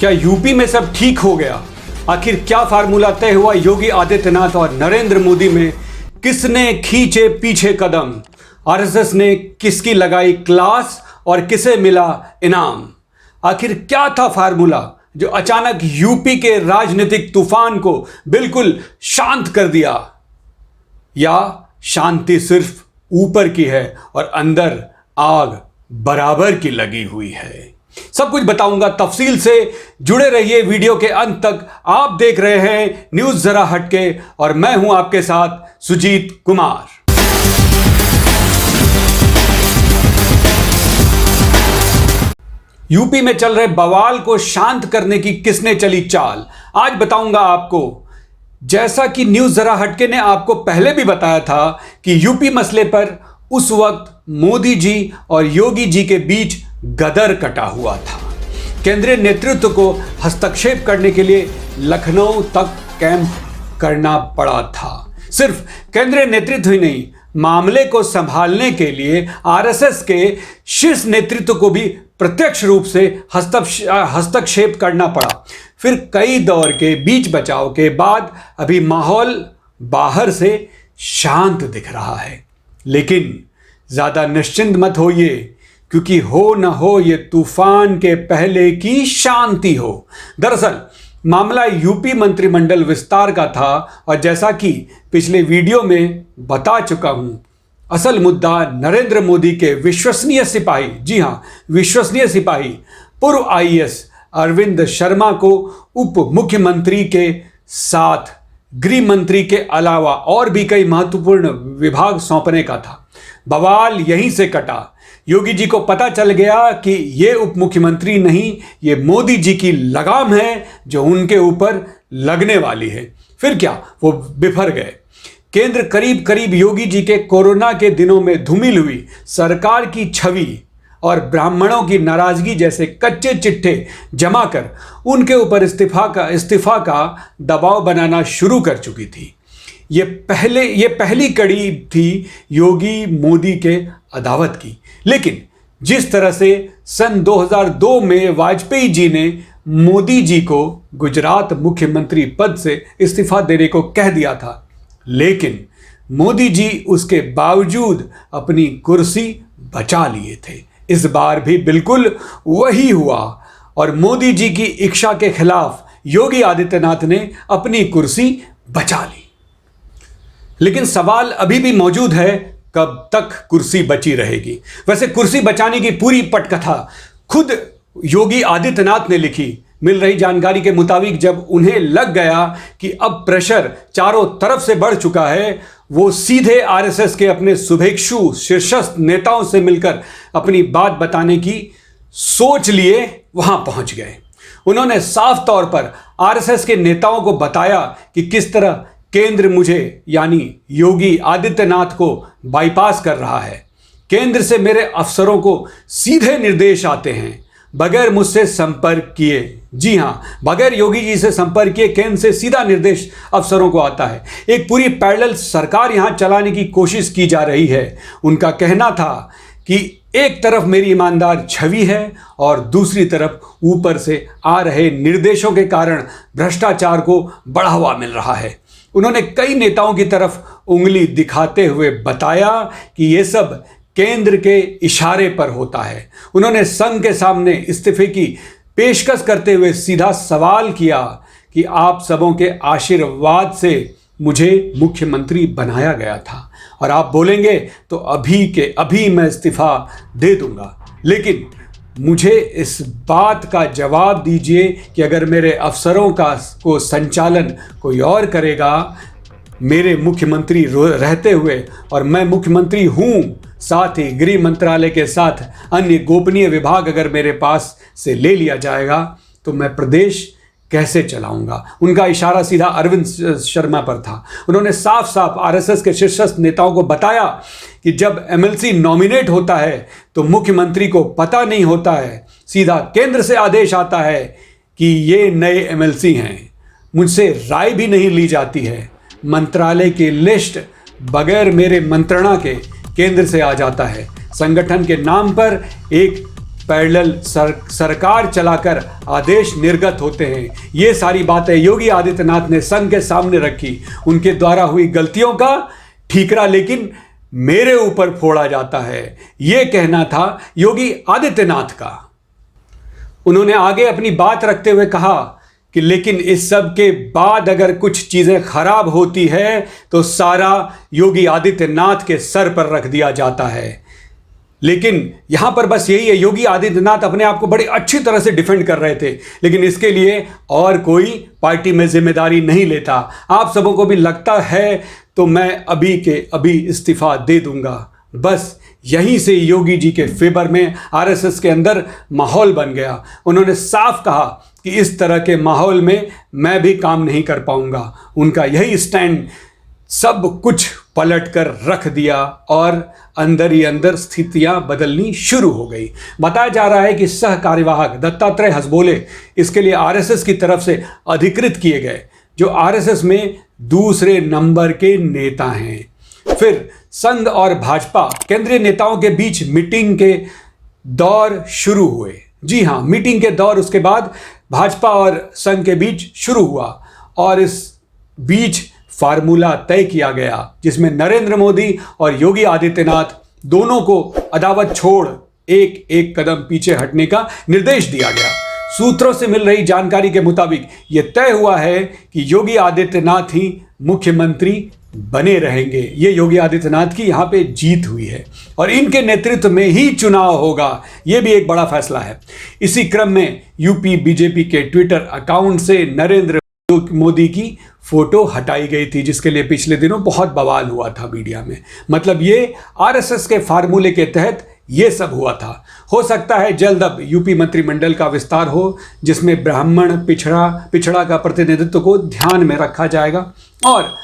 क्या यूपी में सब ठीक हो गया? आखिर क्या फार्मूला तय हुआ योगी आदित्यनाथ और नरेंद्र मोदी में? किसने खींचे पीछे कदम? आरएसएस ने किसकी लगाई क्लास और किसे मिला इनाम? आखिर क्या था फार्मूला जो अचानक यूपी के राजनीतिक तूफान को बिल्कुल शांत कर दिया? या शांति सिर्फ ऊपर की है और अंदर आग बराबर की लगी हुई है? सब कुछ बताऊंगा तफसील से। जुड़े रहिए वीडियो के अंत तक। आप देख रहे हैं न्यूज़ जरा हटके और मैं हूं आपके साथ सुजीत कुमार। यूपी में चल रहे बवाल को शांत करने की किसने चली चाल, आज बताऊंगा आपको। जैसा कि न्यूज़ जरा हटके ने आपको पहले भी बताया था कि यूपी मसले पर उस वक्त मोदी जी और योगी जी के बीच गदर कटा हुआ था। केंद्रीय नेतृत्व को हस्तक्षेप करने के लिए लखनऊ तक कैंप करना पड़ा था। सिर्फ केंद्रीय नेतृत्व ही नहीं, मामले को संभालने के लिए आरएसएस के शीर्ष नेतृत्व को भी प्रत्यक्ष रूप से हस्तक्षेप करना पड़ा। फिर कई दौर के बीच बचाव के बाद अभी माहौल बाहर से शांत दिख रहा है। लेकिन ज्यादा निश्चिंत मत होइए, क्योंकि हो न हो ये तूफान के पहले की शांति हो। दरअसल मामला यूपी मंत्रिमंडल विस्तार का था और जैसा कि पिछले वीडियो में बता चुका हूं, असल मुद्दा नरेंद्र मोदी के विश्वसनीय सिपाही, जी हां विश्वसनीय सिपाही, पूर्व आईएएस अरविंद शर्मा को उप मुख्यमंत्री के साथ गृह मंत्री के अलावा और भी कई महत्वपूर्ण विभाग सौंपने का था। बवाल यहीं से कटा। योगी जी को पता चल गया कि ये उप मुख्यमंत्री नहीं, ये मोदी जी की लगाम है जो उनके ऊपर लगने वाली है। फिर क्या, वो बिफर गए। केंद्र करीब करीब योगी जी के कोरोना के दिनों में धूमिल हुई सरकार की छवि और ब्राह्मणों की नाराजगी जैसे कच्चे चिट्ठे जमा कर उनके ऊपर इस्तीफा का दबाव बनाना शुरू कर चुकी थी। ये पहली कड़ी थी योगी मोदी के अदावत की। लेकिन जिस तरह से सन 2002 में वाजपेयी जी ने मोदी जी को गुजरात मुख्यमंत्री पद से इस्तीफा देने को कह दिया था, लेकिन मोदी जी उसके बावजूद अपनी कुर्सी बचा लिए थे। इस बार भी बिल्कुल वही हुआ और मोदी जी की इच्छा के खिलाफ योगी आदित्यनाथ ने अपनी कुर्सी बचा ली। लेकिन सवाल अभी भी मौजूद है, कब तक कुर्सी बची रहेगी? वैसे कुर्सी बचाने की पूरी पटकथा खुद योगी आदित्यनाथ ने लिखी। मिल रही जानकारी के मुताबिक जब उन्हें लग गया कि अब प्रेशर चारों तरफ से बढ़ चुका है, वो सीधे आरएसएस के अपने शुभेच्छु शीर्षस्थ नेताओं से मिलकर अपनी बात बताने की सोच लिए वहां पहुंच गए। उन्होंने साफ तौर पर आरएसएस के नेताओं को बताया कि किस तरह केंद्र मुझे यानी योगी आदित्यनाथ को बाईपास कर रहा है। केंद्र से मेरे अफसरों को सीधे निर्देश आते हैं बगैर मुझसे संपर्क किए। जी हां, बगैर योगी जी से संपर्क किए केंद्र से सीधा निर्देश अफसरों को आता है। एक पूरी पैरेलल सरकार यहां चलाने की कोशिश की जा रही है। उनका कहना था कि एक तरफ मेरी ईमानदार छवि है और दूसरी तरफ ऊपर से आ रहे निर्देशों के कारण भ्रष्टाचार को बढ़ावा मिल रहा है। उन्होंने कई नेताओं की तरफ उंगली दिखाते हुए बताया कि ये सब केंद्र के इशारे पर होता है। उन्होंने संघ के सामने इस्तीफे की पेशकश करते हुए सीधा सवाल किया कि आप सबों के आशीर्वाद से मुझे मुख्यमंत्री बनाया गया था और आप बोलेंगे तो अभी के अभी मैं इस्तीफा दे दूंगा, लेकिन मुझे इस बात का जवाब दीजिए कि अगर मेरे अफसरों को संचालन कोई और करेगा मेरे मुख्यमंत्री रहते हुए, और मैं मुख्यमंत्री हूं, साथ ही गृह मंत्रालय के साथ अन्य गोपनीय विभाग अगर मेरे पास से ले लिया जाएगा तो मैं प्रदेश कैसे चलाऊंगा? उनका इशारा सीधा अरविंद शर्मा पर था। उन्होंने साफ साफ आरएसएस के शीर्षस्थ नेताओं को बताया कि जब एमएलसी नॉमिनेट होता है तो मुख्यमंत्री को पता नहीं होता है, सीधा केंद्र से आदेश आता है कि ये नए एमएलसी हैं। मुझसे राय भी नहीं ली जाती है। मंत्रालय की लिस्ट बगैर मेरे मंत्रणा के केंद्र से आ जाता है। संगठन के नाम पर एक पैरेलल सरकार चलाकर आदेश निर्गत होते हैं। ये सारी बातें योगी आदित्यनाथ ने संघ के सामने रखी। उनके द्वारा हुई गलतियों का ठीकरा लेकिन मेरे ऊपर फोड़ा जाता है, ये कहना था योगी आदित्यनाथ का। उन्होंने आगे अपनी बात रखते हुए कहा कि लेकिन इस सब के बाद अगर कुछ चीजें खराब होती है तो सारा योगी आदित्यनाथ के सर पर रख दिया जाता है। लेकिन यहां पर बस यही है, योगी आदित्यनाथ अपने आप को बड़ी अच्छी तरह से डिफेंड कर रहे थे, लेकिन इसके लिए और कोई पार्टी में जिम्मेदारी नहीं लेता। आप सबों को भी लगता है तो मैं अभी के अभी इस्तीफा दे दूंगा। बस यहीं से योगी जी के फेवर में आरएसएस के अंदर माहौल बन गया। उन्होंने साफ कहा कि इस तरह के माहौल में मैं भी काम नहीं कर पाऊंगा। उनका यही स्टैंड सब कुछ पलट कर रख दिया और अंदर ही अंदर स्थितियां बदलनी शुरू हो गई। बताया जा रहा है कि सह कार्यवाहक दत्तात्रेय हसबोले इसके लिए आरएसएस की तरफ से अधिकृत किए गए, जो आरएसएस में दूसरे नंबर के नेता हैं। फिर संघ और भाजपा केंद्रीय नेताओं के बीच मीटिंग के दौर शुरू हुए। जी हां, मीटिंग के दौर उसके बाद भाजपा और संघ के बीच शुरू हुआ और इस बीच फार्मूला तय किया गया जिसमें नरेंद्र मोदी और योगी आदित्यनाथ दोनों को अदावत छोड़ एक एक कदम पीछे हटने का निर्देश दिया गया। सूत्रों से मिल रही जानकारी के मुताबिक यह तय हुआ है कि योगी आदित्यनाथ ही मुख्यमंत्री बने रहेंगे। ये योगी आदित्यनाथ की यहाँ पे जीत हुई है और इनके नेतृत्व में ही चुनाव होगा। ये भी एक बड़ा फैसला है। इसी क्रम में यूपी बीजेपी के ट्विटर अकाउंट से नरेंद्र मोदी की फोटो हटाई गई थी, जिसके लिए पिछले दिनों बहुत बवाल हुआ था मीडिया में। मतलब ये आरएसएस के फार्मूले के तहत ये सब हुआ था। हो सकता है जल्द अब यूपी मंत्रिमंडल का विस्तार हो जिसमें ब्राह्मण पिछड़ा का प्रतिनिधित्व को ध्यान में रखा जाएगा। और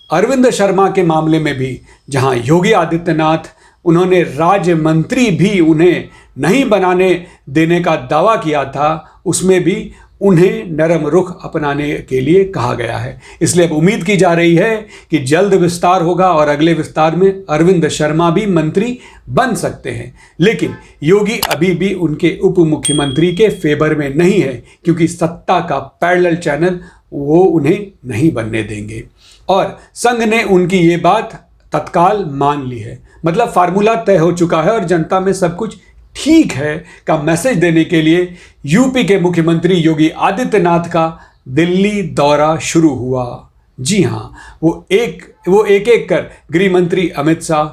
अरविंद शर्मा के मामले में भी, जहां योगी आदित्यनाथ उन्होंने राज्य मंत्री भी उन्हें नहीं बनाने देने का दावा किया था, उसमें भी उन्हें नरम रुख अपनाने के लिए कहा गया है। इसलिए अब उम्मीद की जा रही है कि जल्द विस्तार होगा और अगले विस्तार में अरविंद शर्मा भी मंत्री बन सकते हैं। लेकिन योगी अभी भी उनके उप मुख्यमंत्री के फेवर में नहीं है, क्योंकि सत्ता का पैरेलल चैनल वो उन्हें नहीं बनने देंगे। और संघ ने उनकी ये बात तत्काल मान ली है। मतलब फार्मूला तय हो चुका है और जनता में सब कुछ ठीक है का मैसेज देने के लिए यूपी के मुख्यमंत्री योगी आदित्यनाथ का दिल्ली दौरा शुरू हुआ। जी हां, वो एक एक कर गृह मंत्री अमित शाह,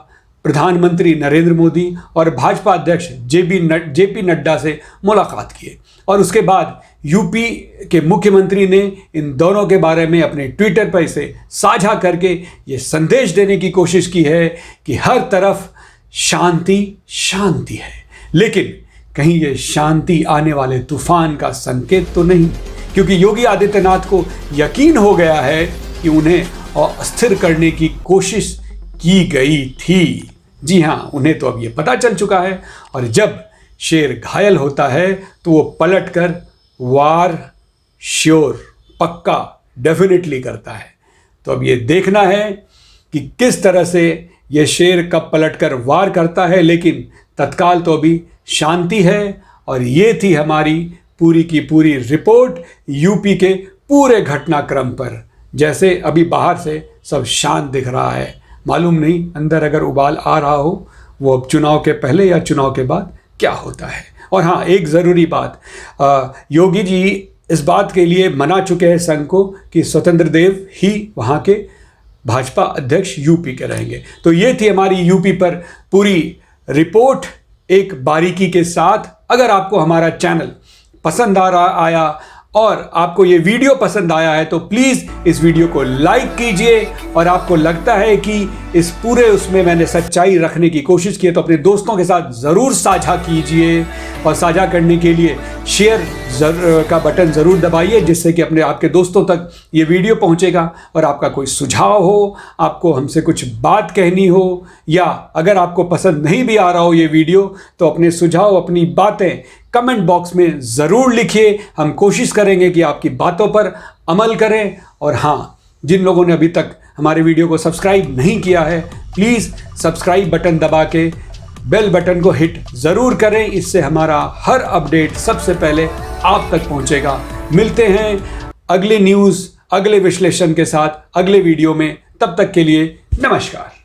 प्रधानमंत्री नरेंद्र मोदी और भाजपा अध्यक्ष जेपी नड्डा से मुलाकात किए। और उसके बाद यूपी के मुख्यमंत्री ने इन दोनों के बारे में अपने ट्विटर पर इसे साझा करके ये संदेश देने की कोशिश की है कि हर तरफ शांति शांति है, लेकिन कहीं ये शांति आने वाले तूफान का संकेत तो नहीं, क्योंकि योगी आदित्यनाथ को यकीन हो गया है कि उन्हें अस्थिर करने की कोशिश की गई थी। जी हां, उन्हें तो अब ये पता चल चुका है और जब शेर घायल होता है तो वो पलट कर वार श्योर पक्का डेफिनेटली करता है। तो अब ये देखना है कि किस तरह से ये शेर कब पलटकर वार करता है, लेकिन तत्काल तो अभी शांति है। और ये थी हमारी पूरी की पूरी रिपोर्ट यूपी के पूरे घटनाक्रम पर। जैसे अभी बाहर से सब शांत दिख रहा है, मालूम नहीं अंदर अगर उबाल आ रहा हो वो अब चुनाव के पहले या चुनाव के बाद क्या होता है। और हाँ, एक ज़रूरी बात, योगी जी इस बात के लिए मना चुके हैं संघ को कि स्वतंत्र देव ही वहाँ के भाजपा अध्यक्ष यूपी के रहेंगे। तो ये थी हमारी यूपी पर पूरी रिपोर्ट एक बारीकी के साथ। अगर आपको हमारा चैनल पसंद आया और आपको ये वीडियो पसंद आया है तो प्लीज़ इस वीडियो को लाइक कीजिए। और आपको लगता है कि इस पूरे उसमें मैंने सच्चाई रखने की कोशिश की है तो अपने दोस्तों के साथ ज़रूर साझा कीजिए। और साझा करने के लिए शेयर का बटन ज़रूर दबाइए, जिससे कि आपके दोस्तों तक ये वीडियो पहुंचेगा। और आपका कोई सुझाव हो, आपको हमसे कुछ बात कहनी हो, या अगर आपको पसंद नहीं भी आ रहा हो ये वीडियो, तो अपने सुझाव अपनी बातें कमेंट बॉक्स में ज़रूर लिखिए। हम कोशिश करेंगे कि आपकी बातों पर अमल करें। और हाँ, जिन लोगों ने अभी तक हमारे वीडियो को सब्सक्राइब नहीं किया है, प्लीज़ सब्सक्राइब बटन दबा के बेल बटन को हिट ज़रूर करें, इससे हमारा हर अपडेट सबसे पहले आप तक पहुंचेगा। मिलते हैं अगली न्यूज़, अगले विश्लेषण के साथ अगले वीडियो में। तब तक के लिए नमस्कार।